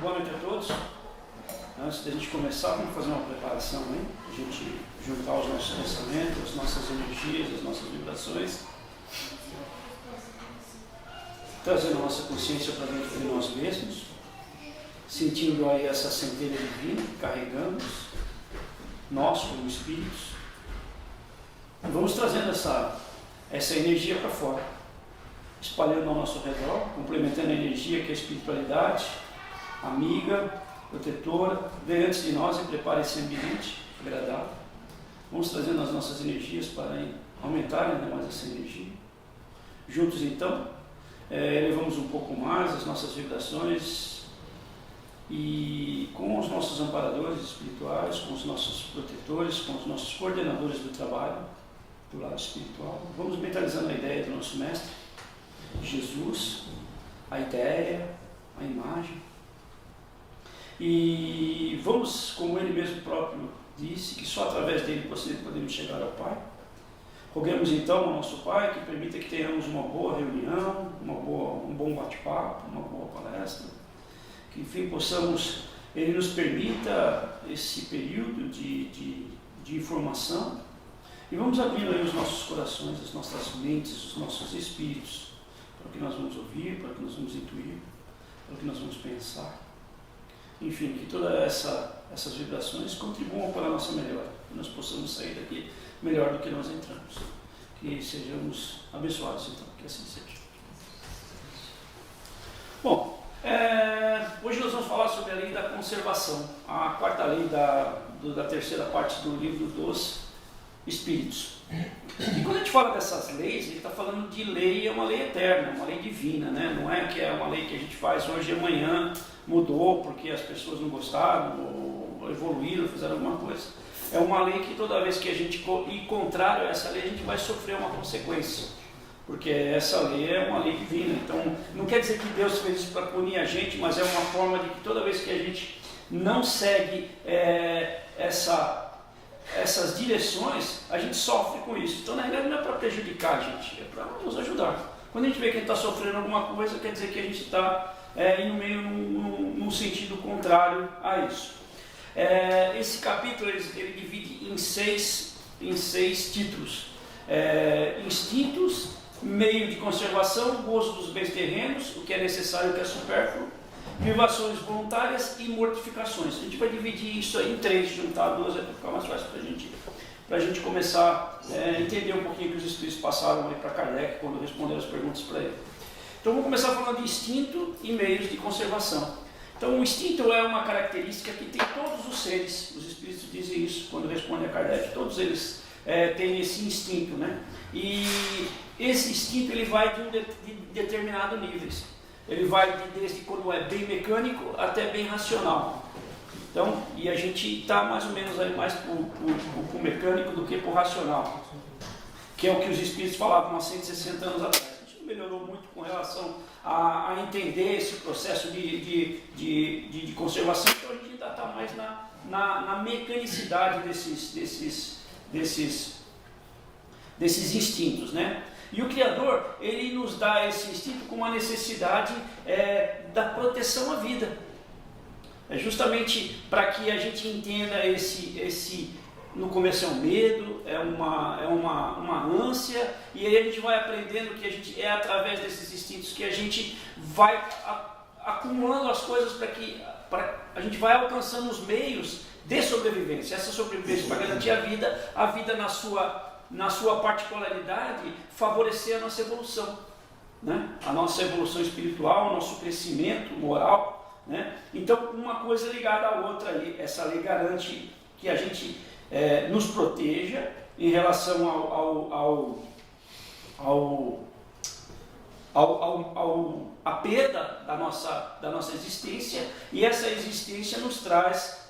Boa noite a todos. Antes da gente começar, vamos fazer uma preparação, hein? A gente juntar os nossos pensamentos, as nossas energias, as nossas vibrações, trazendo a nossa consciência para dentro de nós mesmos, sentindo aí essa centelha divina que carregamos, nós como espíritos. Vamos trazendo essa energia para fora, espalhando ao nosso redor, complementando a energia que é a espiritualidade, amiga, protetora, vem antes de nós e prepara esse ambiente agradável. Vamos trazendo as nossas energias para aumentar ainda mais essa energia. Juntos então, elevamos um pouco mais as nossas vibrações e com os nossos amparadores espirituais, com os nossos protetores, com os nossos coordenadores do trabalho, do lado espiritual, vamos mentalizando a ideia do nosso mestre, Jesus, a ideia, a imagem. E vamos, como ele mesmo próprio disse, que só através dele podemos chegar ao Pai. Roguemos então ao nosso Pai que permita que tenhamos uma boa reunião, um bom bate-papo, uma boa palestra, que enfim ele nos permita esse período de informação, e vamos abrindo aí os nossos corações, as nossas mentes, os nossos espíritos, para o que nós vamos ouvir, para o que nós vamos intuir, para o que nós vamos pensar. Enfim, que todas essas vibrações contribuam para a nossa melhora, que nós possamos sair daqui melhor do que nós entramos. Que sejamos abençoados, então, que assim seja. Bom, hoje nós vamos falar sobre a lei da conservação, a quarta lei da terceira parte do livro dos Espíritos. E quando a gente fala dessas leis, a gente está falando de lei, é uma lei eterna, uma lei divina, né? Não é que é uma lei que a gente faz hoje e amanhã mudou porque as pessoas não gostaram, ou evoluíram, fizeram alguma coisa. É uma lei que toda vez que a gente ir contrário a essa lei, a gente vai sofrer uma consequência, porque essa lei é uma lei divina. Então, não quer dizer que Deus fez isso para punir a gente, mas é uma forma de que toda vez que a gente não segue essas direções, a gente sofre com isso. Então, na realidade, não é para prejudicar a gente, é para nos ajudar. Quando a gente vê que a gente está sofrendo alguma coisa, quer dizer que a gente está indo meio num sentido contrário a isso. Esse capítulo ele divide em seis títulos. Instintos, meio de conservação, gozo dos bens terrenos, o que é necessário e o que é supérfluo, privações voluntárias e mortificações. A gente vai dividir isso aí em três, juntar duas, para ficar mais fácil para a gente começar a entender um pouquinho o que os Espíritos passaram para Kardec quando responderam as perguntas para ele. Então vamos começar falando de instinto e meios de conservação. Então o instinto é uma característica que tem todos os seres, os Espíritos dizem isso quando respondem a Kardec, todos eles têm esse instinto, né? E esse instinto ele vai de determinado nível. Ele vai desde quando é bem mecânico até bem racional. Então, e a gente está mais ou menos aí mais para o mecânico do que para o racional, que é o que os Espíritos falavam há 160 anos atrás. A gente não melhorou muito com relação a entender esse processo de conservação, então a gente ainda está mais na mecanicidade desses instintos, né? E o Criador, ele nos dá esse instinto com uma necessidade da proteção à vida. É justamente para que a gente entenda no começo é um medo, é uma ânsia, e aí a gente vai aprendendo que é através desses instintos que a gente vai acumulando as coisas a gente vai alcançando os meios de sobrevivência. Essa sobrevivência para garantir a vida na sua particularidade, favorecer a nossa evolução, né? A nossa evolução espiritual, o nosso crescimento moral, né? Então, uma coisa ligada à outra, essa lei garante que a gente nos proteja em relação à perda da nossa existência, e essa existência nos traz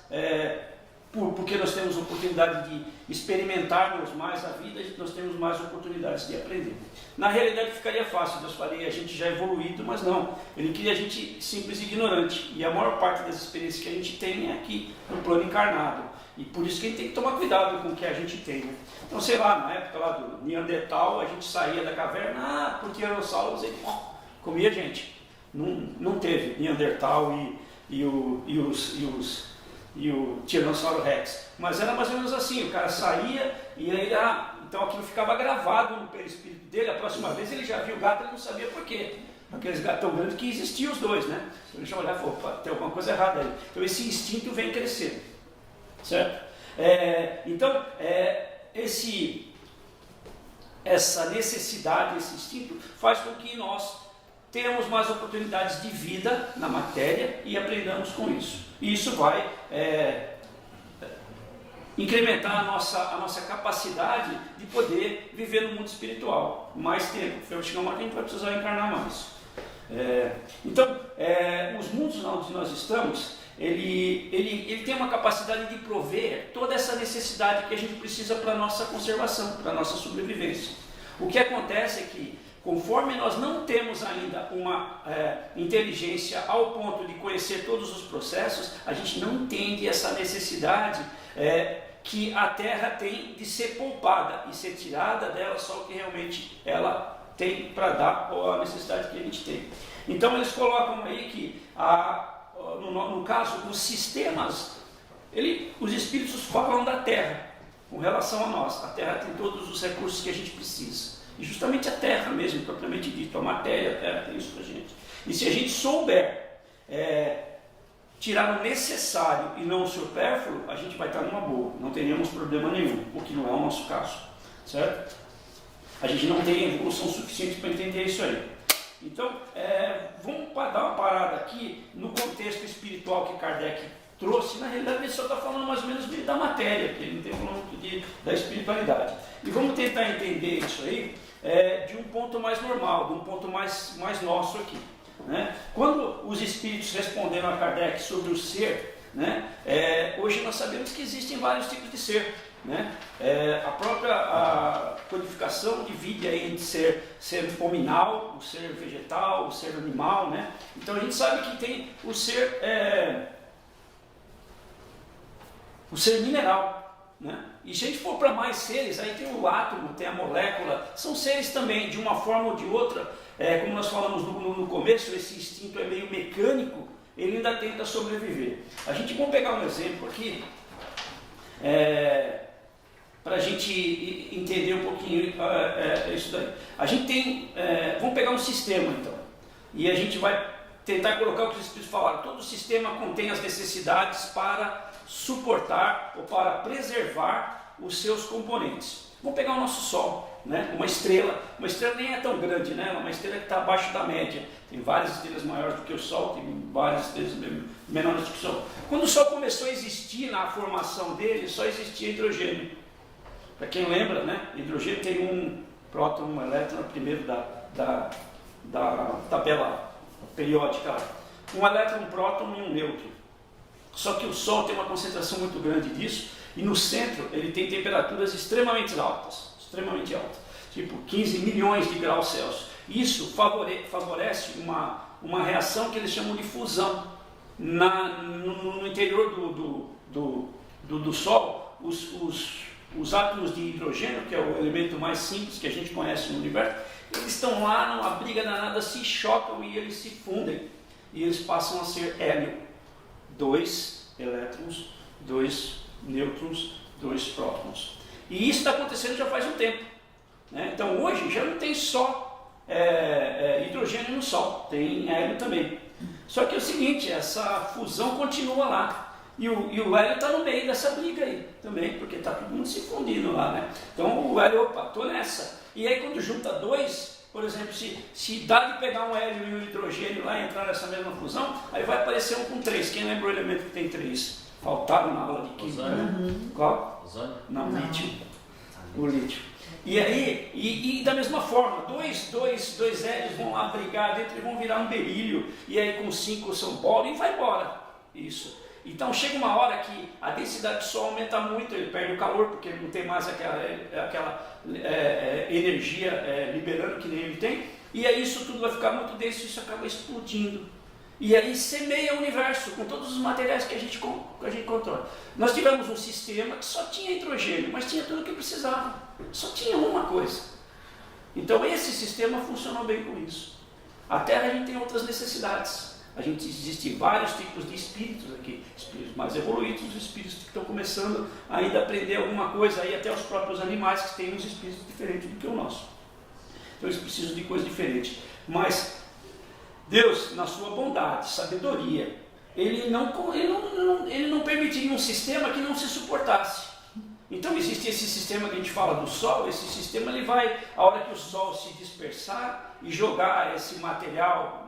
porque nós temos oportunidade de experimentarmos mais a vida, nós temos mais oportunidades de aprender. Na realidade ficaria fácil, Deus faria a gente já evoluído, mas não, Ele queria a gente simples e ignorante, e a maior parte das experiências que a gente tem é aqui no plano encarnado, e por isso que a gente tem que tomar cuidado com o que a gente tem, né? Então, sei lá, na época lá do Neandertal, a gente saía da caverna, porque Tiranossauro comia gente. Não teve Neandertal e o Tiranossauro Rex. Mas era mais ou menos assim, o cara saía e aí então aquilo ficava gravado no perispírito dele, a próxima vez ele já viu o gato, ele não sabia por quê. Aqueles gatos tão grandes que existiam os dois, né? Ele já olhava e falou, opa, tem alguma coisa errada aí. Então esse instinto vem crescendo, certo? Então, essa necessidade, esse instinto, faz com que nós tenhamos mais oportunidades de vida na matéria e aprendamos com isso. E isso vai incrementar a nossa capacidade de poder viver no mundo espiritual mais tempo. Vai chegar uma hora que a gente vai precisar encarnar mais. Então, os mundos onde nós estamos, ele tem uma capacidade de prover toda essa necessidade que a gente precisa para a nossa conservação, para a nossa sobrevivência. O que acontece é que, conforme nós não temos ainda uma inteligência ao ponto de conhecer todos os processos, a gente não entende essa necessidade que a Terra tem de ser poupada e ser tirada dela só o que realmente ela tem para dar a necessidade que a gente tem. Então eles colocam aí que, no caso, os sistemas, os espíritos falam da Terra com relação a nós. A Terra tem todos os recursos que a gente precisa. E justamente a Terra mesmo, propriamente dito, a matéria, a Terra tem isso para a gente. E se a gente souber tirar o necessário e não o supérfluo, a gente vai estar numa boa, não teríamos problema nenhum, o que não é o nosso caso, certo? A gente não tem evolução suficiente para entender isso aí. Então, vamos dar uma parada aqui no contexto espiritual que Kardec trouxe. Na realidade, ele só está falando mais ou menos da matéria, porque ele não tem falando da espiritualidade. E vamos tentar entender isso aí de um ponto mais normal, de um ponto mais nosso aqui. Né? Quando os espíritos responderam a Kardec sobre o ser, né, hoje nós sabemos que existem vários tipos de ser. Né? A própria codificação divide aí entre ser hominal, o ser vegetal, o ser animal, né? Então a gente sabe que tem o ser mineral, né? E se a gente for para mais seres, aí tem o átomo, tem a molécula, são seres também, de uma forma ou de outra, como nós falamos no começo, esse instinto é meio mecânico, ele ainda tenta sobreviver. A gente, vamos pegar um exemplo aqui, para a gente entender um pouquinho isso daí. A gente tem, vamos pegar um sistema então, e a gente vai tentar colocar o que os espíritos falaram. Todo sistema contém as necessidades para suportar ou para preservar os seus componentes. Vamos pegar o nosso Sol, né? Uma estrela nem é tão grande, né? Uma estrela que está abaixo da média. Tem várias estrelas maiores do que o Sol, tem várias estrelas menores do que o Sol. Quando o Sol começou a existir, na formação dele, só existia hidrogênio. Para quem lembra, né? Hidrogênio tem um próton, um elétron, primeiro da tabela periódica. Um elétron, um próton e um nêutron. Só que o Sol tem uma concentração muito grande disso, e no centro ele tem temperaturas extremamente altas, tipo 15 milhões de graus Celsius. Isso favorece uma reação que eles chamam de fusão. No interior do Sol, os átomos de hidrogênio, que é o elemento mais simples que a gente conhece no universo, eles estão lá numa briga danada, se chocam e eles se fundem. E eles passam a ser hélio. 2 elétrons, 2 nêutrons, 2 prótons. E isso está acontecendo já faz um tempo. Né? Então hoje já não tem só hidrogênio no Sol, tem hélio também. Só que é o seguinte, essa fusão continua lá. E o hélio está no meio dessa briga aí também, porque está todo mundo se fundindo lá, né? Então o hélio, opa, estou nessa. E aí quando junta 2, por exemplo, se dá de pegar um hélio e um hidrogênio lá e entrar nessa mesma fusão, aí vai aparecer um com 3. Quem lembra o elemento que tem 3? Faltaram na aula de química. Qual? Ozônio? Não, lítio. O lítio. E aí, e da mesma forma, dois hélios vão lá brigar dentro e vão virar um berílio, e aí com 5 são boro e vai embora. Isso. Então chega uma hora que a densidade do Sol aumenta muito, ele perde o calor, porque ele não tem mais aquela energia liberando que nem ele tem, e aí isso tudo vai ficar muito denso e isso acaba explodindo. E aí semeia o universo com todos os materiais que a gente controla. Nós tivemos um sistema que só tinha hidrogênio, mas tinha tudo o que precisava. Só tinha uma coisa. Então esse sistema funcionou bem com isso. A Terra a gente tem outras necessidades. Existem vários tipos de espíritos aqui, espíritos mais evoluídos, espíritos que estão começando ainda a aprender alguma coisa, aí até os próprios animais que têm uns espíritos diferentes do que o nosso. Então eles precisam de coisas diferentes. Mas Deus, na sua bondade, sabedoria, Ele não permitiria um sistema que não se suportasse. Então existe esse sistema que a gente fala do Sol, esse sistema ele vai, a hora que o Sol se dispersar e jogar esse material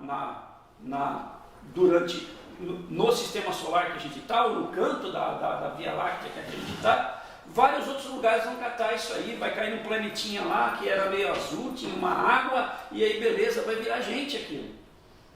no sistema solar que a gente está, ou no canto da Via Láctea que a gente está, vários outros lugares vão catar isso aí, vai cair num planetinha lá que era meio azul, tinha uma água, e aí beleza, vai virar gente aquilo.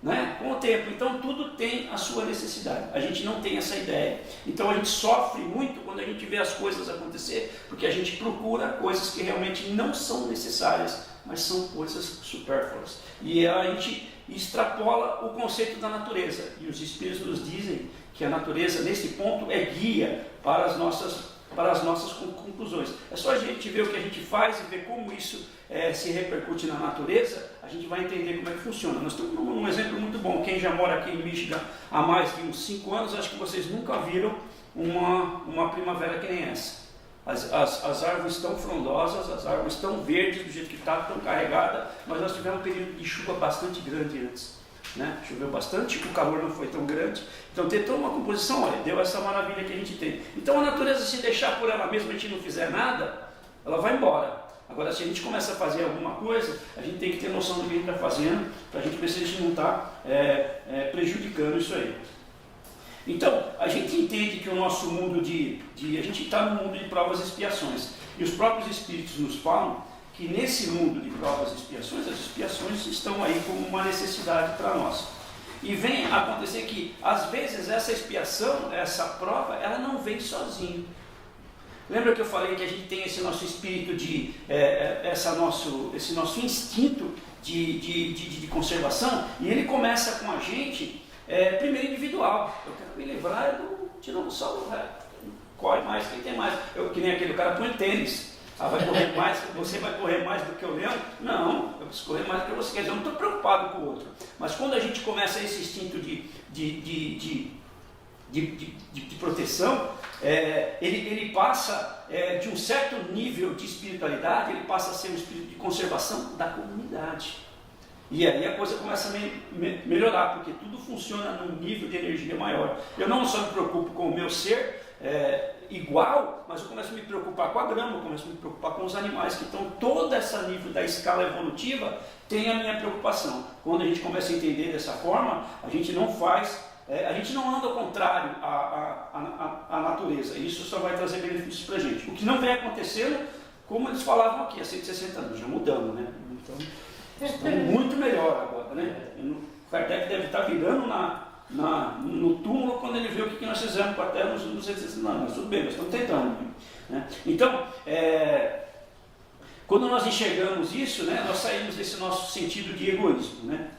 Né? Com o tempo, então tudo tem a sua necessidade, a gente não tem essa ideia, então a gente sofre muito quando a gente vê as coisas acontecer, porque a gente procura coisas que realmente não são necessárias, mas são coisas supérfluas, e a gente extrapola o conceito da natureza, e os espíritos nos dizem que a natureza nesse ponto é guia para as nossas conclusões. É só a gente ver o que a gente faz e ver como isso se repercute na natureza, a gente vai entender como é que funciona. Nós temos um exemplo muito bom. Quem já mora aqui em Michigan há mais de uns 5 anos, acho que vocês nunca viram uma primavera que nem essa. As árvores estão frondosas, as árvores estão verdes do jeito que está, estão carregadas, mas nós tivemos um período de chuva bastante grande antes. Né? Choveu bastante, o calor não foi tão grande, então tem toda uma composição, olha, deu essa maravilha que a gente tem. Então a natureza, se deixar por ela mesma, a gente não fizer nada, ela vai embora. Agora, se a gente começa a fazer alguma coisa, a gente tem que ter noção do que a gente está fazendo, para a gente ver se a gente não está prejudicando isso aí. Então, a gente entende que o nosso mundo a gente está no mundo de provas e expiações, e os próprios espíritos nos falam que nesse mundo de provas e expiações, as expiações estão aí como uma necessidade para nós. E vem a acontecer que, às vezes, essa expiação, essa prova, ela não vem sozinha. Lembra que eu falei que a gente tem esse nosso espírito esse nosso instinto de conservação, e ele começa com a gente, primeiro individual. Eu quero me livrar do tiranossauro, corre mais, quem tem mais. Que nem aquele cara põe tênis. Vai correr mais, você vai correr mais do que o leão? Não, eu preciso correr mais do que você. Quer dizer, eu não estou preocupado com o outro. Mas quando a gente começa esse instinto de proteção, ele passa de um certo nível de espiritualidade, ele passa a ser um espírito de conservação da comunidade. E aí a coisa começa a melhorar, porque tudo funciona num nível de energia maior. Eu não só me preocupo com o meu ser igual, mas eu começo a me preocupar com a grama, eu começo a me preocupar com os animais que estão todo esse nível da escala evolutiva, tem a minha preocupação. Quando a gente começa a entender dessa forma, a gente não anda ao contrário à natureza, e isso só vai trazer benefícios para a gente. O que não vem acontecendo, como eles falavam aqui, há 160 anos, já mudamos, né? Então, estamos muito melhor agora, né? O Kardec deve estar virando no túmulo quando ele vê o que nós fizemos com a Terra nos 260 anos. Mas tudo bem, nós estamos tentando. Né? Então, quando nós enxergamos isso, né, nós saímos desse nosso sentido de egoísmo. Né?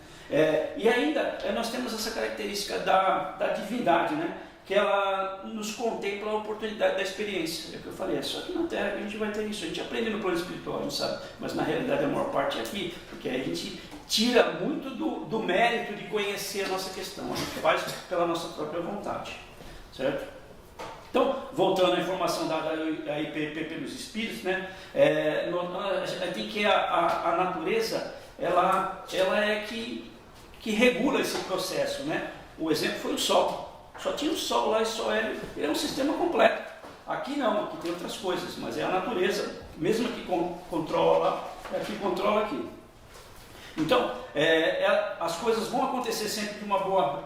E ainda nós temos essa característica da divindade, né? Que ela nos contempla a oportunidade da experiência. É o que eu falei, é só aqui na Terra que a gente vai ter isso. A gente aprende no plano espiritual, a gente sabe, mas na realidade a maior parte é aqui, porque a gente tira muito do mérito de conhecer a nossa questão, a gente faz pela nossa própria vontade, certo? Então, voltando à informação dada aí pelos espíritos, né? Tem que a natureza, ela é que regula esse processo, né? O exemplo foi o Sol. Só tinha o Sol lá e só ele é um sistema completo. Aqui não, aqui tem outras coisas, mas é a natureza, mesmo que controla lá, é que controla aqui. Então, as coisas vão acontecer sempre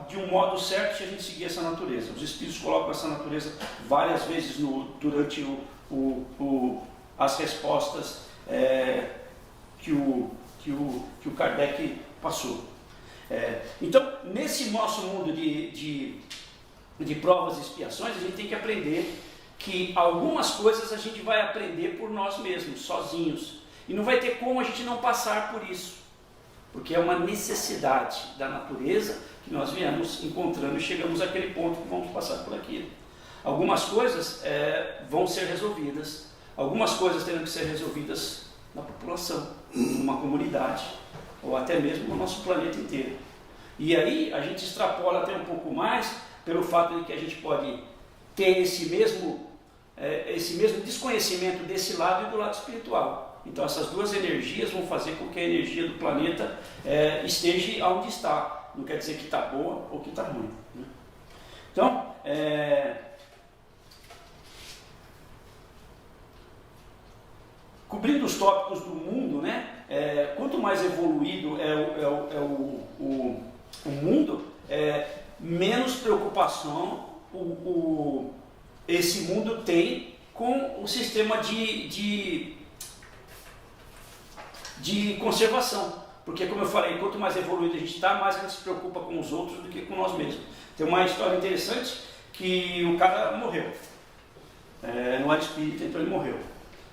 de um modo certo se a gente seguir essa natureza. Os espíritos colocam essa natureza várias vezes durante as respostas que o Kardec passou. Então, nesse nosso mundo de provas e expiações, a gente tem que aprender que algumas coisas a gente vai aprender por nós mesmos, sozinhos. E não vai ter como a gente não passar por isso. Porque é uma necessidade da natureza que nós viemos encontrando e chegamos àquele ponto que vamos passar por aquilo. Algumas coisas vão ser resolvidas, algumas coisas terão que ser resolvidas na população, numa comunidade, ou até mesmo no nosso planeta inteiro. E aí a gente extrapola até um pouco mais pelo fato de que a gente pode ter esse mesmo desconhecimento desse lado e do lado espiritual. Então essas duas energias vão fazer com que a energia do planeta esteja onde está. Não quer dizer que está boa ou que está ruim, né? Então, cobrindo os tópicos do mundo, né? Quanto mais evoluído é o mundo, menos preocupação esse mundo tem com o sistema de conservação. Porque, como eu falei, quanto mais evoluído a gente está, mais a gente se preocupa com os outros do que com nós mesmos. Tem uma história interessante que o cara morreu. Não era espírita, então ele morreu.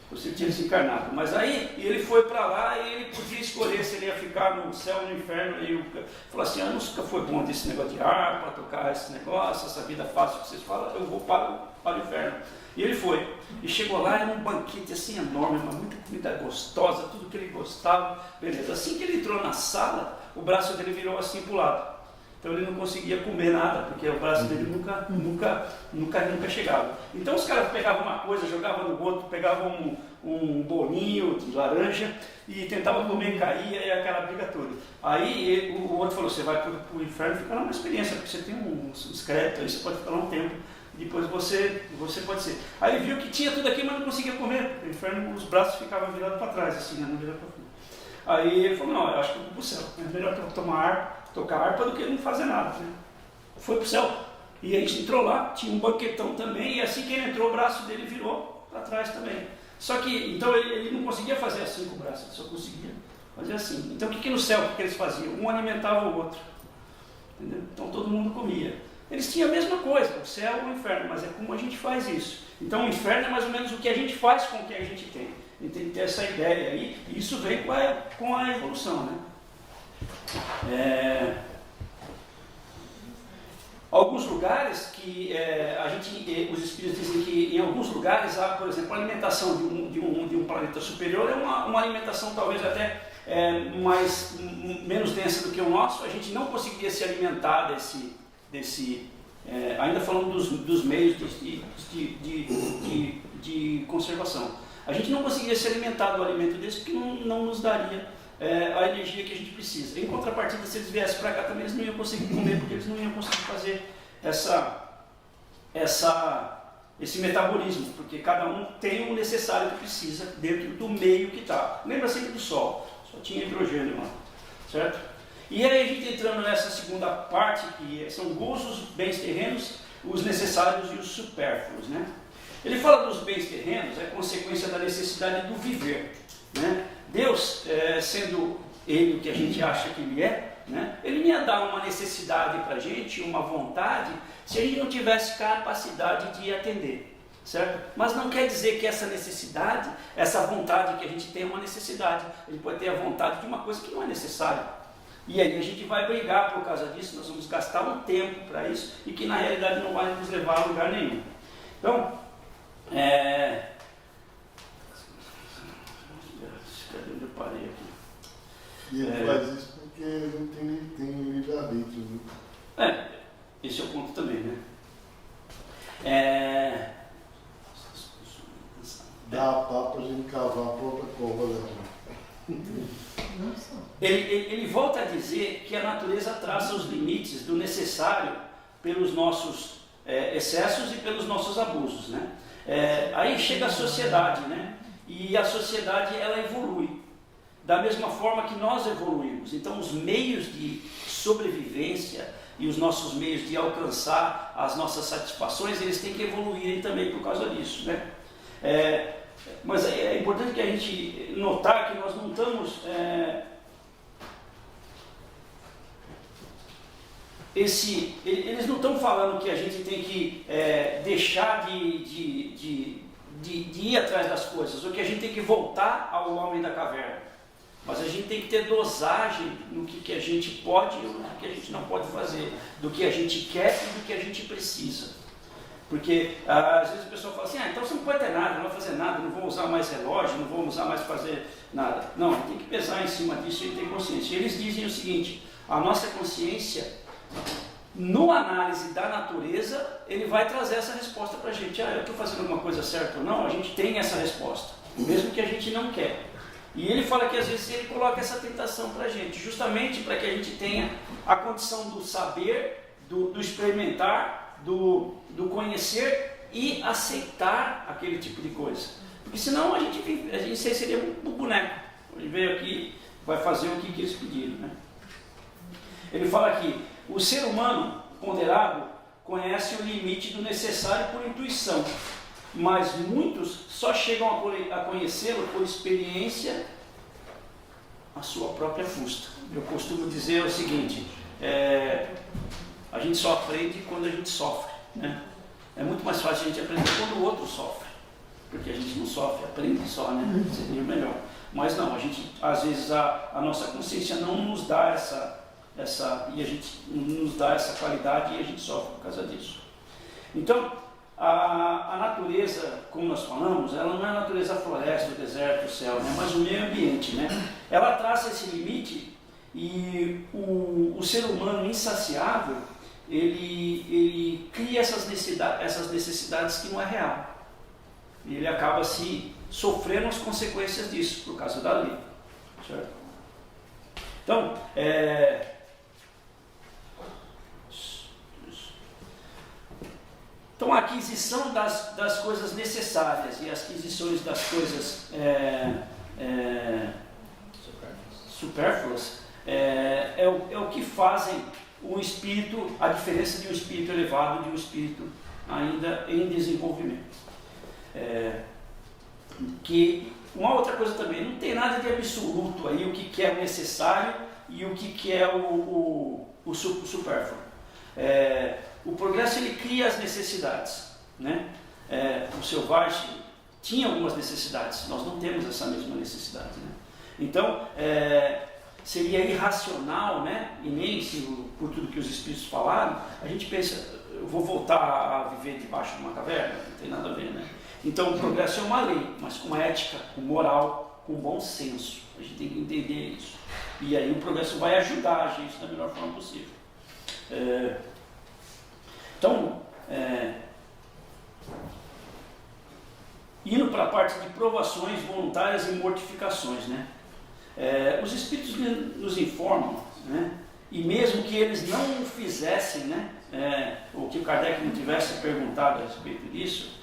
Você tinha se encarnado. Mas aí ele foi para lá e ele podia escolher se ele ia ficar no céu ou no inferno. E falou assim: nunca foi bom desse negócio de harpa, tocar esse negócio, essa vida fácil que vocês falam, eu vou para o inferno. E ele foi. E chegou lá, era um banquete assim enorme, muita comida gostosa, tudo que ele gostava. Beleza. Assim que ele entrou na sala, o braço dele virou assim para o lado. Então ele não conseguia comer nada, porque o braço dele nunca chegava. Então os caras pegavam uma coisa, jogavam no outro, pegavam um bolinho de laranja e tentavam comer e caía, e aquela briga toda. Aí o outro falou: você vai para o inferno e fica lá uma experiência, porque você tem uns créditos, aí você pode ficar lá um tempo, depois você pode ser. Aí ele viu que tinha tudo aqui, mas não conseguia comer. No inferno os braços ficavam virados para trás, assim, não virados para frente. Aí ele falou: não, eu acho que eu vou para o céu, é melhor tocar harpa do que não fazer nada, né? Foi para o céu. E a gente entrou lá, tinha um banquetão também, e assim que ele entrou, o braço dele virou para trás também. Só que, então ele não conseguia fazer assim com o braço, ele só conseguia fazer assim. Então o que no céu, o que eles faziam? Um alimentava o outro, entendeu? Então todo mundo comia. Eles tinham a mesma coisa, o céu e o inferno, mas é como a gente faz isso. Então o inferno é mais ou menos o que a gente faz com o que a gente tem. E tem que ter essa ideia aí, e isso vem com a evolução, né? Alguns lugares que os espíritos dizem que em alguns lugares há, por exemplo, a alimentação de um planeta superior é uma alimentação talvez até menos densa do que o nosso. A gente não conseguiria se alimentar ainda falando dos meios de conservação. A gente não conseguiria se alimentar do alimento desse porque não nos daria a energia que a gente precisa. Em contrapartida, se eles viessem para cá também, eles não iam conseguir comer, porque eles não iam conseguir fazer esse metabolismo, porque cada um tem o necessário que precisa dentro do meio que está. Lembra sempre do Sol, só tinha hidrogênio lá, certo? E aí a gente entrando nessa segunda parte, que são gozos, bens terrenos, os necessários e os supérfluos, né? Ele fala dos bens terrenos, é consequência da necessidade do viver, né? Deus, sendo Ele o que a gente acha que Ele é, né? Ele não ia dar uma necessidade para a gente, uma vontade, se a gente não tivesse capacidade de atender, certo? Mas não quer dizer que essa necessidade, essa vontade que a gente tem é uma necessidade. Ele pode ter a vontade de uma coisa que não é necessária. E aí a gente vai brigar por causa disso, nós vamos gastar um tempo para isso, e que na realidade não vai nos levar a lugar nenhum. Então, cadê onde eu parei aqui? E ele faz isso porque não tem livre-arbítrio, né? Esse é o ponto também, né? Dá a pá pra gente cavar a própria cova, né? Ele volta a dizer que a natureza traça os limites do necessário pelos nossos excessos e pelos nossos abusos, né? Aí chega a sociedade, né? E a sociedade ela evolui da mesma forma que nós evoluímos. Então os meios de sobrevivência e os nossos meios de alcançar as nossas satisfações, eles têm que evoluírem também por causa disso, né? Mas é importante que a gente notar que nós não estamos eles não estão falando que a gente tem que deixar de ir atrás das coisas, ou que a gente tem que voltar ao homem da caverna. Mas a gente tem que ter dosagem no que a gente pode e no que a gente não pode fazer, do que a gente quer e do que a gente precisa. Porque às vezes a pessoa fala assim: então você não pode ter nada, não vai fazer nada, não vou usar mais relógio, não vou usar mais fazer nada. Não, tem que pesar em cima disso e ter consciência. Eles dizem o seguinte: a nossa consciência, no análise da natureza, ele vai trazer essa resposta para a gente. Eu estou fazendo alguma coisa certa ou não? A gente tem essa resposta, mesmo que a gente não quer. E ele fala que às vezes ele coloca essa tentação para a gente, justamente para que a gente tenha a condição do saber, do experimentar, do conhecer e aceitar aquele tipo de coisa. Porque senão a gente seria um boneco. Ele veio aqui, vai fazer o que eles pediram, né? Ele fala aqui, o ser humano ponderado conhece o limite do necessário por intuição, mas muitos só chegam a conhecê-lo por experiência a sua própria fusta. Eu costumo dizer o seguinte, a gente só aprende quando a gente sofre, né? É muito mais fácil a gente aprender quando o outro sofre, porque a gente não sofre, aprende só, né? Seria melhor. Mas não, a gente, às vezes a nossa consciência não nos dá e a gente nos dá essa qualidade e a gente sofre por causa disso. Então, a natureza, como nós falamos, ela não é a natureza da floresta, do deserto, do céu, né? Mas o meio ambiente, né? Ela traça esse limite e o ser humano insaciável, ele cria essas necessidades que não é real. E ele acaba se sofrendo as consequências disso, por causa da lei. Certo? Então, Então, a aquisição das coisas necessárias e as aquisições das coisas supérfluas é o que fazem um espírito, a diferença de um espírito elevado de um espírito ainda em desenvolvimento. Que uma outra coisa também, não tem nada de absoluto aí, o que é o necessário e o que é o supérfluo. O progresso, ele cria as necessidades, né? O selvagem tinha algumas necessidades, nós não temos essa mesma necessidade, né? Então, seria irracional, né? E nem por tudo que os espíritos falaram, a gente pensa, eu vou voltar a viver debaixo de uma caverna? Não tem nada a ver, né? Então, o progresso é uma lei, mas com ética, com moral, com bom senso. A gente tem que entender isso. E aí o progresso vai ajudar a gente da melhor forma possível. Então, indo para a parte de provações voluntárias e mortificações, né? Os espíritos nos informam, né? E mesmo que eles não fizessem, né? Ou que o Kardec não tivesse perguntado a respeito disso,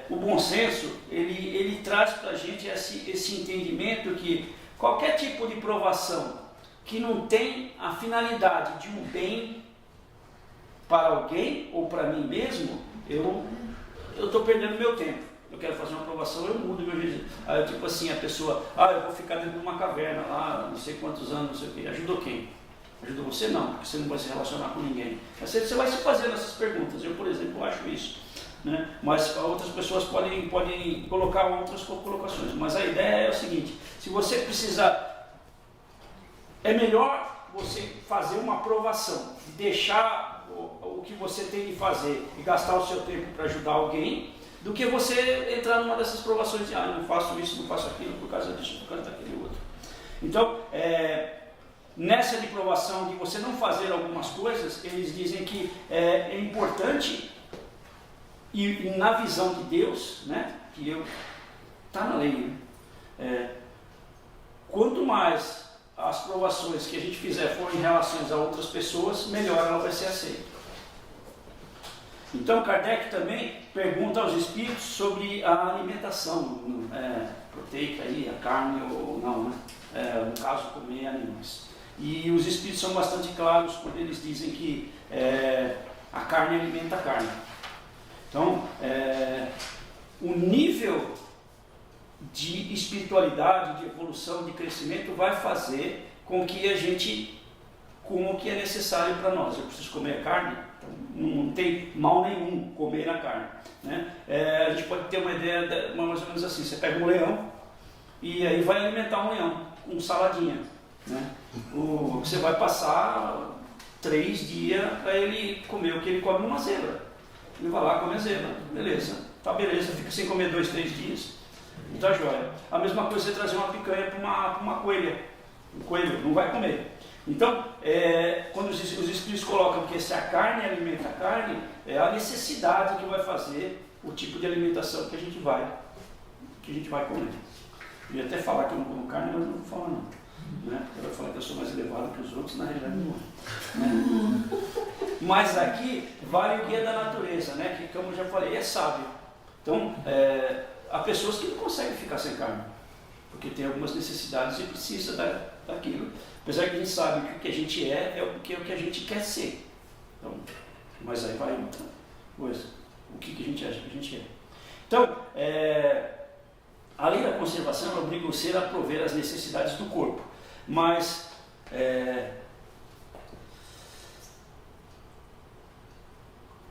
o bom senso, ele traz para a gente esse entendimento que qualquer tipo de provação que não tem a finalidade de um bem para alguém ou para mim mesmo, eu estou perdendo meu tempo. Eu quero fazer uma provação, eu mudo meu jeito. Aí, tipo assim, a pessoa, eu vou ficar dentro de uma caverna lá, não sei quantos anos, não sei o quê. Ajudou quem? Ajudou você? Não, porque você não vai se relacionar com ninguém. Você vai se fazendo essas perguntas. Eu, por exemplo, acho isso, né? Mas outras pessoas podem colocar outras colocações. Mas a ideia é o seguinte, se você precisar, é melhor você fazer uma provação, deixar o que você tem de fazer e gastar o seu tempo para ajudar alguém, do que você entrar numa dessas provações de não faço isso, não faço aquilo por causa disso, por causa daquele outro. Então, nessa de provação de você não fazer algumas coisas, eles dizem que é importante, e na visão de Deus, né, que está na lei, né, quanto mais as provações que a gente fizer forem em relação a outras pessoas, melhor ela vai ser aceita. Então Kardec também pergunta aos espíritos sobre a alimentação proteica, aí, a carne ou não, né? No caso, comer animais. E os espíritos são bastante claros quando eles dizem que a carne alimenta a carne. Então, o nível de espiritualidade, de evolução, de crescimento vai fazer com que a gente coma o que é necessário para nós. Eu preciso comer carne, então não tem mal nenhum comer a carne, né? A gente pode ter uma ideia mais ou menos assim, você pega um leão e aí vai alimentar um leão com saladinha, né? Você vai passar 3 dias para ele comer o que ele come numa zebra. Ele vai lá comer a zebra, beleza, tá beleza, fica sem comer 2, 3 dias, e tá jóia. A mesma coisa você trazer uma picanha para uma coelha, um coelho não vai comer. Então, quando os Espíritos colocam que se a carne alimenta a carne, é a necessidade que vai fazer o tipo de alimentação que a gente vai comer. Eu ia até falar que eu não como carne, mas não vou falar não. Né? Porque vai falar que eu sou mais elevado que os outros, na realidade não é. Né? Mas aqui vale o guia da natureza, né? Que, como eu já falei, é sábio. Então, há pessoas que não conseguem ficar sem carne, porque tem algumas necessidades e precisa daquilo. Apesar que a gente sabe que o que a gente é o que a gente quer ser. Então, mas aí vai outra coisa. O que a gente acha que a gente é. Então, a lei da conservação ela obriga o ser a prover as necessidades do corpo. Mas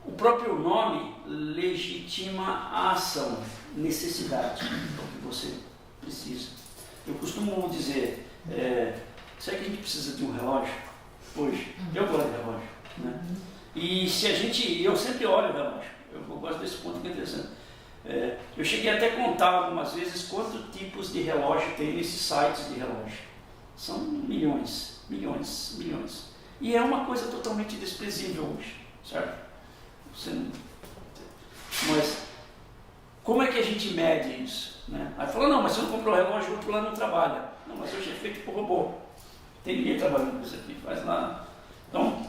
o próprio nome legitima a ação, necessidade, o que você precisa. Eu costumo dizer, será que a gente precisa de um relógio hoje? Eu gosto de relógio, né? E eu sempre olho o relógio, eu gosto desse ponto que é interessante. Eu cheguei até a contar algumas vezes quantos tipos de relógio tem nesses sites de relógio. São milhões, milhões, milhões. E é uma coisa totalmente desprezível hoje, certo? Mas como é que a gente mede isso? Né? Aí falou, não, mas você não comprou o relógio, o outro lá não trabalha. Não, mas hoje é feito por robô. Tem ninguém trabalhando com isso aqui, faz nada. Então,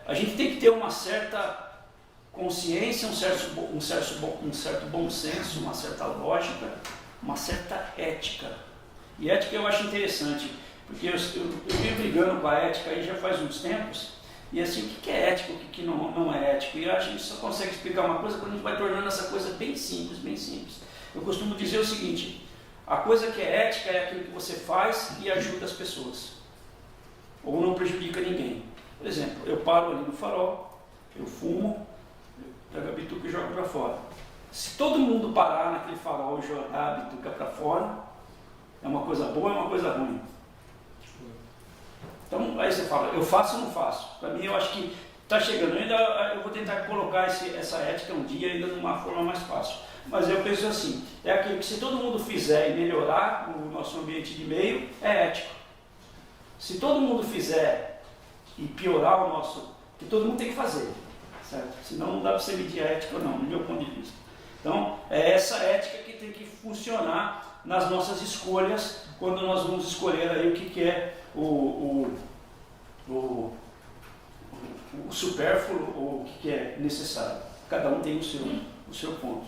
a gente tem que ter uma certa consciência, um certo bom senso, uma certa lógica, uma certa ética. E ética eu acho interessante, porque eu venho brigando com a ética aí já faz uns tempos, e assim, o que é ético, o que não é ético? E a gente só consegue explicar uma coisa quando a gente vai tornando essa coisa bem simples, bem simples. Eu costumo dizer o seguinte, a coisa que é ética é aquilo que você faz e ajuda as pessoas, ou não prejudica ninguém. Por exemplo, eu paro ali no farol, eu fumo, pego a bituca e jogo para fora. Se todo mundo parar naquele farol e jogar a bituca para fora, é uma coisa boa ou é uma coisa ruim? Então, aí você fala, eu faço ou não faço? Para mim, eu acho que está chegando. Eu vou tentar colocar essa ética um dia ainda de uma forma mais fácil. Mas eu penso assim, é aquilo que se todo mundo fizer e melhorar o nosso ambiente de meio, é ético. Se todo mundo fizer e piorar o nosso... que todo mundo tem que fazer, certo? Senão não dá para você medir a ética ou não, do meu ponto de vista. Então, é essa ética que tem que funcionar nas nossas escolhas, quando nós vamos escolher aí o que é o supérfluo ou o que é necessário. Cada um tem o seu ponto.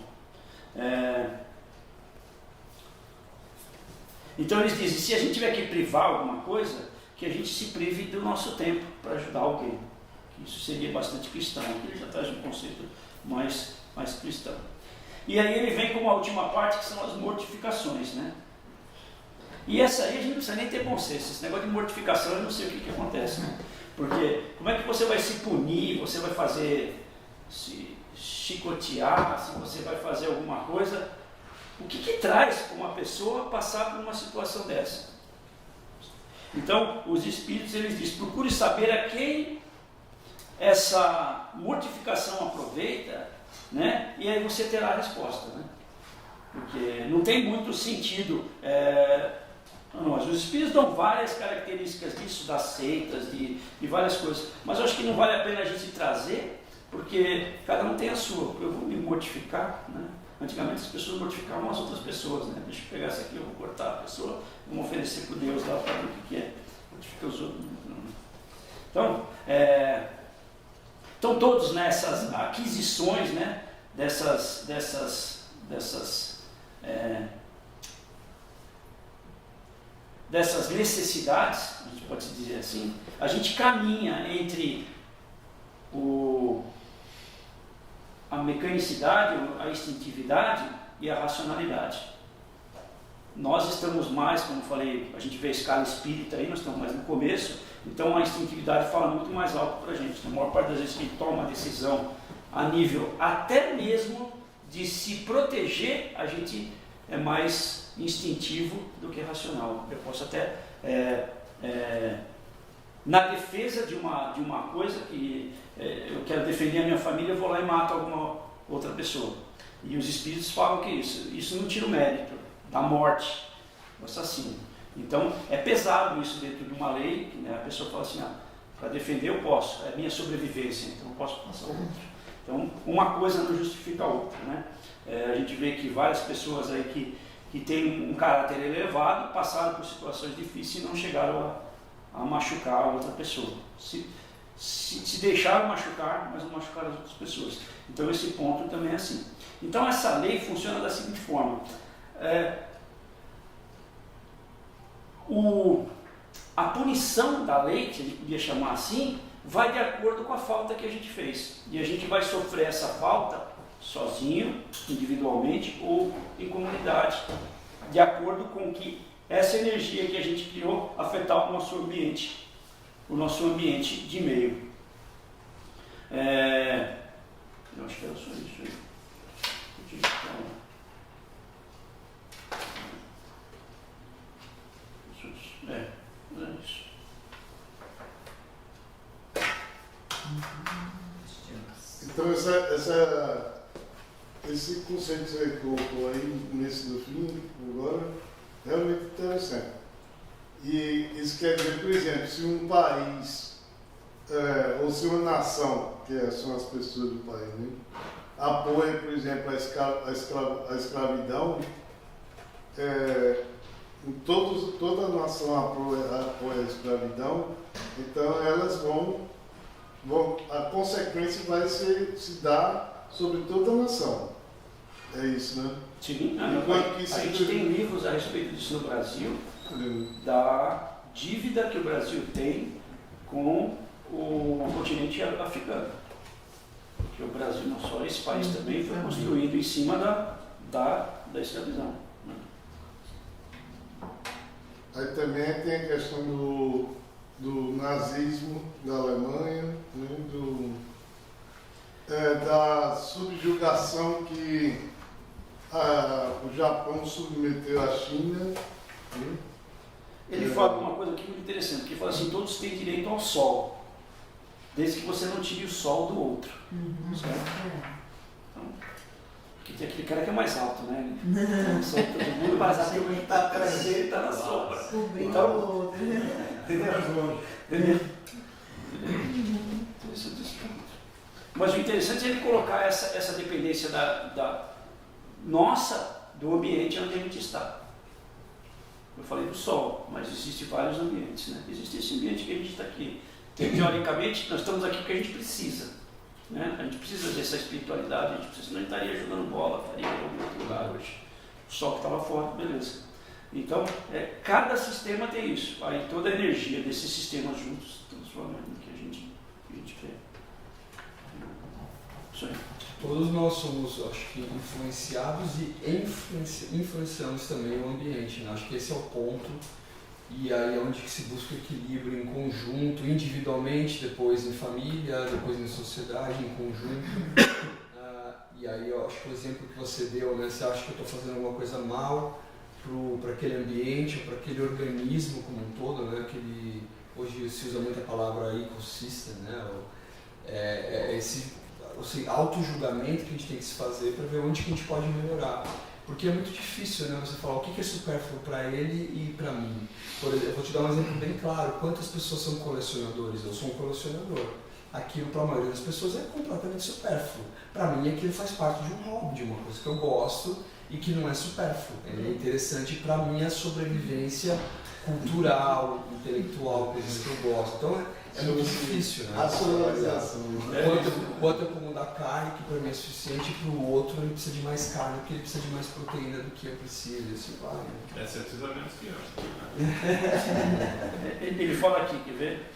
Então eles dizem, se a gente tiver que privar alguma coisa, que a gente se prive do nosso tempo para ajudar alguém. Isso seria bastante cristão, aqui ele já traz um conceito mais cristão. E aí ele vem com uma última parte, que são as mortificações, né? E essa aí a gente não precisa nem ter bom senso. Esse negócio de mortificação, eu não sei o que acontece, né? Porque como é que você vai se punir, você vai se chicotear, se você vai fazer alguma coisa? O que traz para uma pessoa passar por uma situação dessa? Então, os Espíritos, eles dizem, procure saber a quem essa mortificação aproveita, né? E aí você terá a resposta, né? Porque não tem muito sentido... Os Espíritos dão várias características disso, das seitas, de várias coisas, mas eu acho que não vale a pena a gente trazer, porque cada um tem a sua. Eu vou me mortificar, né? Antigamente as pessoas mortificavam as outras pessoas, né? Deixa eu pegar essa aqui, eu vou cortar a pessoa, vou oferecer para Deus lá para ver o que é. Mortifica os outros. Então todos nessas aquisições, né? Dessas necessidades, a gente pode dizer assim, a gente caminha entre a mecanicidade, a instintividade e a racionalidade. Nós estamos mais, como eu falei, a gente vê a escala espírita aí, nós estamos mais no começo, então a instintividade fala muito mais alto para a gente. Na maior parte das vezes que a gente toma uma decisão a nível até mesmo de se proteger, a gente é mais instintivo do que racional. Eu posso até, na defesa de uma coisa que eu quero defender a minha família, eu vou lá e mato alguma outra pessoa. E os Espíritos falam que isso não tira o mérito da morte, do assassino. Então, é pesado isso dentro de uma lei, né? A pessoa fala assim, para defender eu posso, é minha sobrevivência, então eu posso passar o outro. Então, uma coisa não justifica a outra, né? A gente vê que várias pessoas aí que têm um caráter elevado passaram por situações difíceis e não chegaram a machucar a outra pessoa. Se deixaram machucar, mas não machucaram as outras pessoas. Então, esse ponto também é assim. Então, essa lei funciona da seguinte forma. A punição da lei, que a gente podia chamar assim, vai de acordo com a falta que a gente fez. E a gente vai sofrer essa falta sozinho, individualmente ou em comunidade, de acordo com que essa energia que a gente criou afetar o nosso ambiente de meio. Eu acho que era só isso aí. É isso. Então esse conceito que você colocou aí nesse do fim, agora, é realmente interessante. E isso quer dizer, por exemplo, se um país, ou se uma nação, que são as pessoas do país, né, apoia, por exemplo, a escravidão, toda nação apoia a escravidão, então elas a consequência vai se dar sobre toda a nação. É isso, né? Sim, a gente tem livros a respeito disso no Brasil, da dívida que o Brasil tem com o continente africano. Porque o Brasil, não só esse país também, foi construído em cima da escravidão. Né? Aí também tem a questão do nazismo da Alemanha, né? Da subjugação que o Japão submeteu à China. Né? Ele fala uma coisa aqui muito interessante, que ele fala assim, todos têm direito ao sol, desde que você não tire o sol do outro. Certo? Então, porque tem aquele cara que é mais alto, né? Então, sol todo mundo, mas aquele que está atrás dele está na sombra. Então, entendeu? Mas o interessante é ele colocar essa dependência da nossa, do ambiente onde a gente está. Eu falei do sol, mas existem vários ambientes, né? Existe esse ambiente que a gente está aqui. Teoricamente, nós estamos aqui porque a gente precisa. Né? A gente precisa dessa espiritualidade, a gente precisa, senão a gente estaria jogando bola, estaria em algum outro lugar hoje. O sol que estava fora, beleza. Então, cada sistema tem isso. Aí toda a energia desses sistemas juntos transforma no que a gente vê. Isso aí. Todos nós somos, acho que, influenciados e influenciamos também o ambiente, né? Acho que esse é o ponto, e aí é onde se busca o equilíbrio em conjunto, individualmente, depois em família, depois em sociedade, em conjunto. E aí eu acho que o exemplo que você deu, né? Você acha que eu estou fazendo alguma coisa mal para aquele ambiente, para aquele organismo como um todo, né? Hoje se usa muito a palavra ecosystem, né? Esse auto-julgamento que a gente tem que se fazer para ver onde que a gente pode melhorar. Porque é muito difícil, né, você falar o que é supérfluo para ele e para mim. Por exemplo, eu vou te dar um exemplo bem claro. Quantas pessoas são colecionadores? Eu sou um colecionador. Aquilo para a maioria das pessoas é completamente supérfluo. Para mim aquilo faz parte de um hobby, de uma coisa que eu gosto e que não é supérfluo. É interessante para a minha sobrevivência cultural, intelectual, coisas que eu gosto. Então é muito difícil, né? Racionalização. Quanto eu como da carne, que para mim é suficiente, para o outro ele precisa de mais carne, porque ele precisa de mais proteína do que eu preciso, e assim vai. Né? Você precisa menos que eu. Ele fala aqui, quer ver?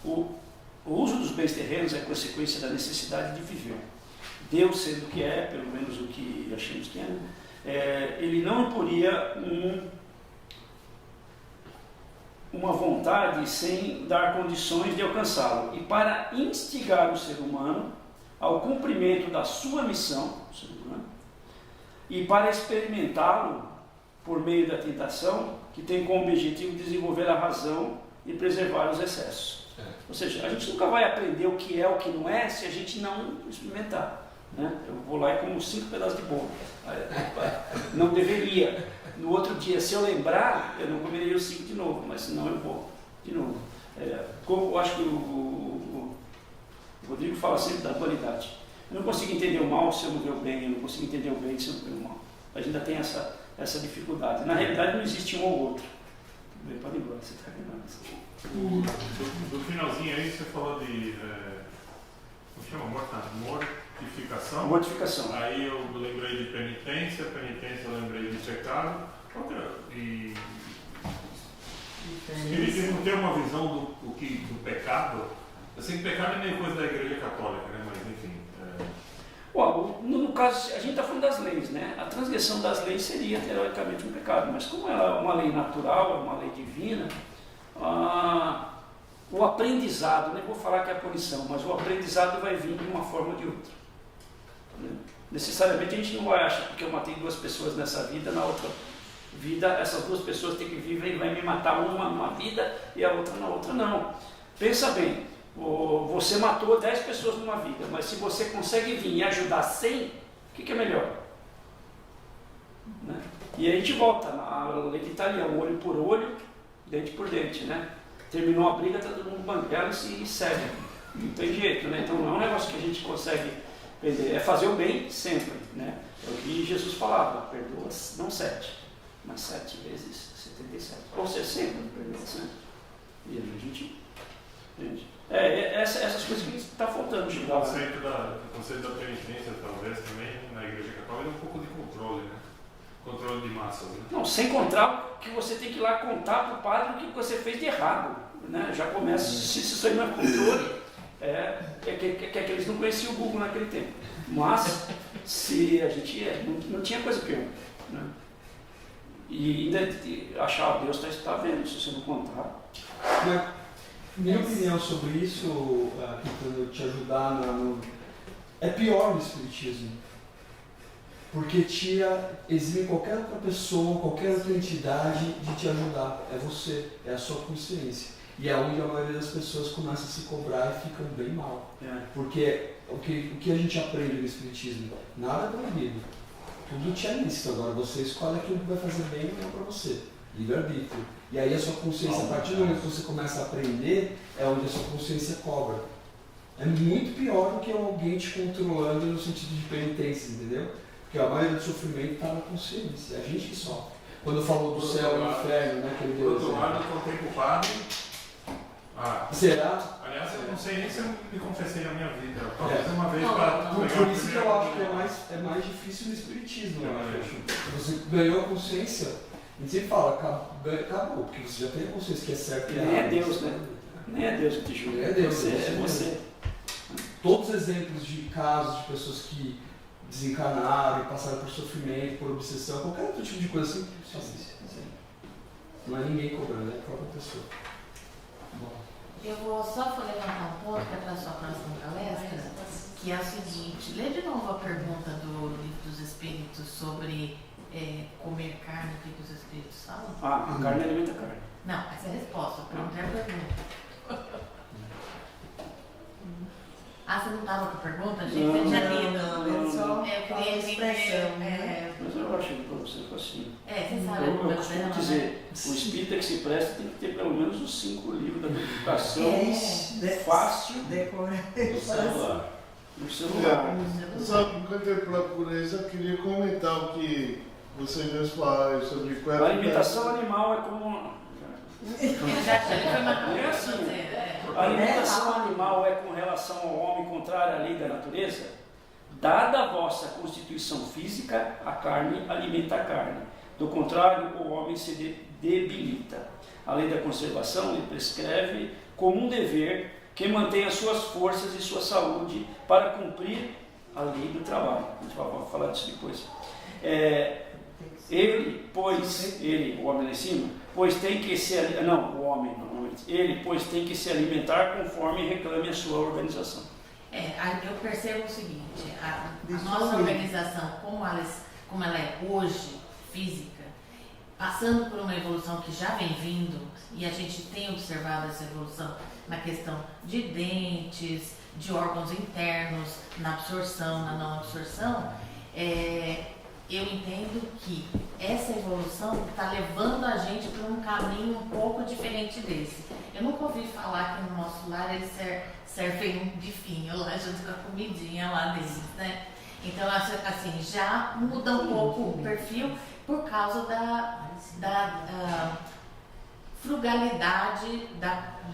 O uso dos bens terrenos é consequência da necessidade de viver. Deus sendo o que é, pelo menos o que achamos que é, ele não imporia uma vontade sem dar condições de alcançá-lo. E para instigar o ser humano ao cumprimento da sua missão, o ser humano, e para experimentá-lo por meio da tentação, que tem como objetivo desenvolver a razão e preservar os excessos. Ou seja, a gente nunca vai aprender o que é, o que não é, se a gente não experimentar. Né? Eu vou lá e como 5 pedaços de bolo. Não deveria. no outro dia, se eu lembrar, eu não comeria o 5 de novo, mas senão eu vou de novo. Como eu acho que o Rodrigo fala sempre da dualidade. Eu não consigo entender o mal se eu não ver o bem, eu não consigo entender o bem se eu não ver o mal. A gente ainda tem essa dificuldade. Na realidade não existe um ou outro. Bem, pode ir embora, você está vendo. Do finalzinho aí você falou de como chama? Mortificação. Mortificação. Aí eu lembrei de penitência eu lembrei de pecado. E Espiritismo tem uma visão do pecado. Eu sei que pecado é meio coisa da Igreja Católica, né? Mas enfim. No caso, a gente está falando das leis, né? A transgressão das leis seria teoricamente um pecado, mas como é uma lei natural, é uma lei divina, o aprendizado, nem vou falar que é a punição, mas o aprendizado vai vir de uma forma ou de outra. Né? Necessariamente a gente não vai achar porque eu matei 2 pessoas nessa vida, na outra vida essas 2 pessoas têm que viver e vai me matar uma numa vida e a outra na outra, não. Pensa bem, você matou 10 pessoas numa vida, mas se você consegue vir e ajudar 100, o que é melhor? Né? E aí a gente volta na lei de Italião, olho por olho, dente por dente, né? Terminou a briga, está todo mundo banguela e segue. Não tem jeito, né? Então não é um negócio que a gente consegue perder, é fazer o bem sempre, né? É o que Jesus falava, perdoa não 7, mas 7 vezes 77, ou 60, perdoa sempre. E a gente essas coisas que está faltando. O conceito da penitência, talvez, também, na Igreja Católica, é um pouco de controle, né? Controle de massas, né? Não, sem contar que você tem que ir lá contar para o padre o que você fez de errado, né? Já começa, se isso aí não é controle, que eles não conheciam o Google naquele tempo. Mas, se a gente não tinha coisa pior, né? E ainda achar Deus está vendo, se você não contar. Minha opinião sobre isso, tentando te ajudar, é pior no Espiritismo. Porque exime qualquer outra pessoa, qualquer outra entidade de te ajudar. É você, é a sua consciência. E é onde a maioria das pessoas começa a se cobrar e ficam bem mal. Porque o que a gente aprende no Espiritismo? Nada é proibido. Tudo te é lícito. Agora você escolhe aquilo que vai fazer bem ou não para você. Livre-arbítrio. E aí a sua consciência, a partir do momento que você começa a aprender, é onde a sua consciência cobra. É muito pior do que alguém te controlando no sentido de penitência, entendeu? Porque a maioria do sofrimento está na consciência, é a gente que sofre. Quando falou do céu e do inferno, né, que ele deu. Por outro lado, eu contei pro padre. Será? Aliás, eu não sei nem se eu me confessei na minha vida. Talvez uma vez para. Por isso que eu acho que é mais difícil no Espiritismo, né? Você ganhou a consciência, a gente sempre fala, acabou, porque você já tem a consciência que é certo e errado. Nem é Deus, né? Nem é Deus que te julga. É Deus, é você. Todos os exemplos de casos de pessoas que desencarnaram e passaram por sofrimento, por obsessão, qualquer outro tipo de coisa assim, só isso. Não é ninguém cobrando, é a própria pessoa. Bom. Eu vou só levantar um ponto para a sua próxima palestra, que é o seguinte: lê de novo a pergunta do Livro dos Espíritos sobre comer carne, o que os Espíritos falam? A carne alimenta a carne. Não, essa é a resposta, a pergunta é a pergunta. Você não estava com a pergunta, gente? Você já lido. É só a expressão. Mas eu acho que para você ficou assim. Você sabe Eu costumo dizer, o espírita que se presta tem que ter pelo menos os 5 livros da dedicação fácil do celular. No celular. Só enquanto eu procuro isso, eu queria comentar o que vocês dois falaram sobre A alimentação animal é como. É assim. A alimentação animal é com relação ao homem contrária à lei da natureza? Dada a vossa constituição física, a carne alimenta a carne. Do contrário, o homem se debilita. A lei da conservação lhe prescreve como um dever que mantenha suas forças e sua saúde para cumprir a lei do trabalho. A gente vai falar disso depois. O homem lá em cima, pois tem que se tem que se alimentar conforme reclame a sua organização. Eu percebo o seguinte: a nossa organização, como ela é hoje, física, passando por uma evolução que já vem vindo, e a gente tem observado essa evolução na questão de dentes, de órgãos internos, na absorção, na não absorção, eu entendo que essa evolução está levando a gente para um caminho um pouco diferente desse. Eu nunca ouvi falar que no nosso lar eles servem de vinho lá junto com a comidinha lá deles, né? Então, acho assim, já muda um pouco o perfil por causa da frugalidade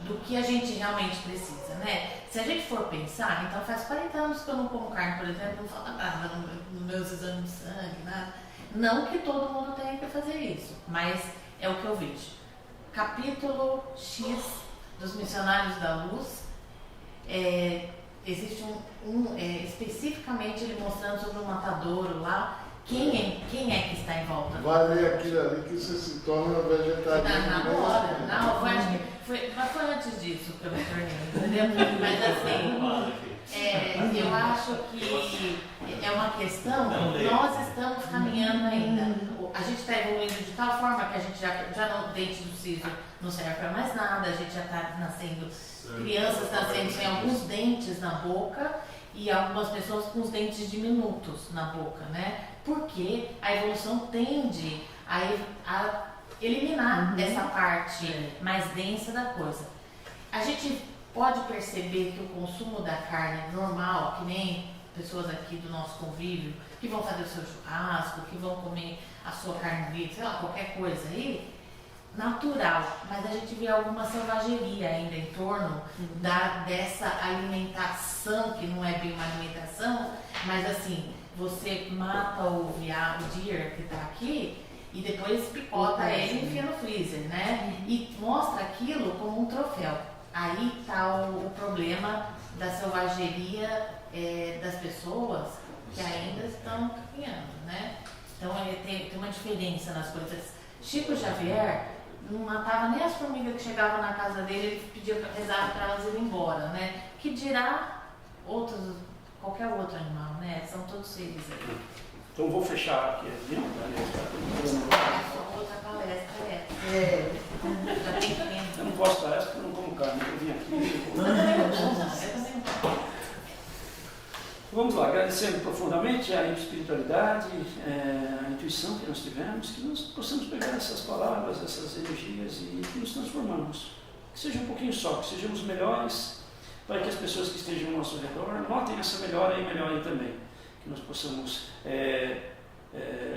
do que a gente realmente precisa, né? Se a gente for pensar, então faz 40 anos que eu não como carne, por exemplo, não falta nada nos meus exames de sangue, nada. Não que todo mundo tenha que fazer isso, mas é o que eu vejo. Capítulo X dos Missionários da Luz, existe especificamente ele mostrando sobre o matadouro lá, quem é que está em volta. Vale aquilo ali que você se torna vegetariano. Na hora, mas foi antes disso que eu me tornei, entendeu? Mas assim, eu acho que é uma questão, nós estamos caminhando ainda. A gente está evoluindo de tal forma que a gente já não, dente do siso não serve para mais nada, a gente já está nascendo, crianças nascendo sem alguns dentes na boca e algumas pessoas com os dentes diminutos na boca, né? Porque a evolução tende a eliminar essa parte mais densa da coisa. A gente pode perceber que o consumo da carne normal, que nem pessoas aqui do nosso convívio, que vão fazer o seu churrasco, que vão comer a sua carne viva, sei lá, qualquer coisa aí, natural, mas a gente vê alguma selvageria ainda em torno dessa alimentação, que não é bem uma alimentação, mas assim, você mata o deer que está aqui e depois picota ele e enfia no freezer, né? E mostra aquilo como um troféu. Aí está o problema da selvageria das pessoas que ainda estão caminhando, né? Então tem uma diferença nas coisas. Chico Xavier não matava nem as formigas que chegavam na casa dele, ele pedia rezar para elas irem embora, né? Que dirá qualquer outro animal, né? São todos seres aí. Então vou fechar aqui, viu? Outra palestra já tem tempo. Eu não posso dar essa porque eu não como carne, eu vim aqui. Eu também não. Vamos lá, agradecendo profundamente a espiritualidade, a intuição que nós tivemos, que nós possamos pegar essas palavras, essas energias e que nos transformamos. Que seja um pouquinho só, que sejamos melhores, para que as pessoas que estejam ao nosso redor notem essa melhora e melhorem também. Que nós possamos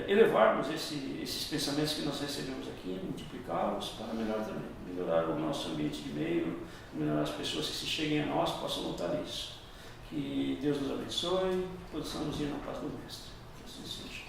elevarmos esses pensamentos que nós recebemos aqui, multiplicá-los para melhorar também. Melhorar o nosso ambiente de meio, melhorar as pessoas que se cheguem a nós possam notar isso. Que Deus nos abençoe, possamos ir na paz do Mestre. Que assim seja.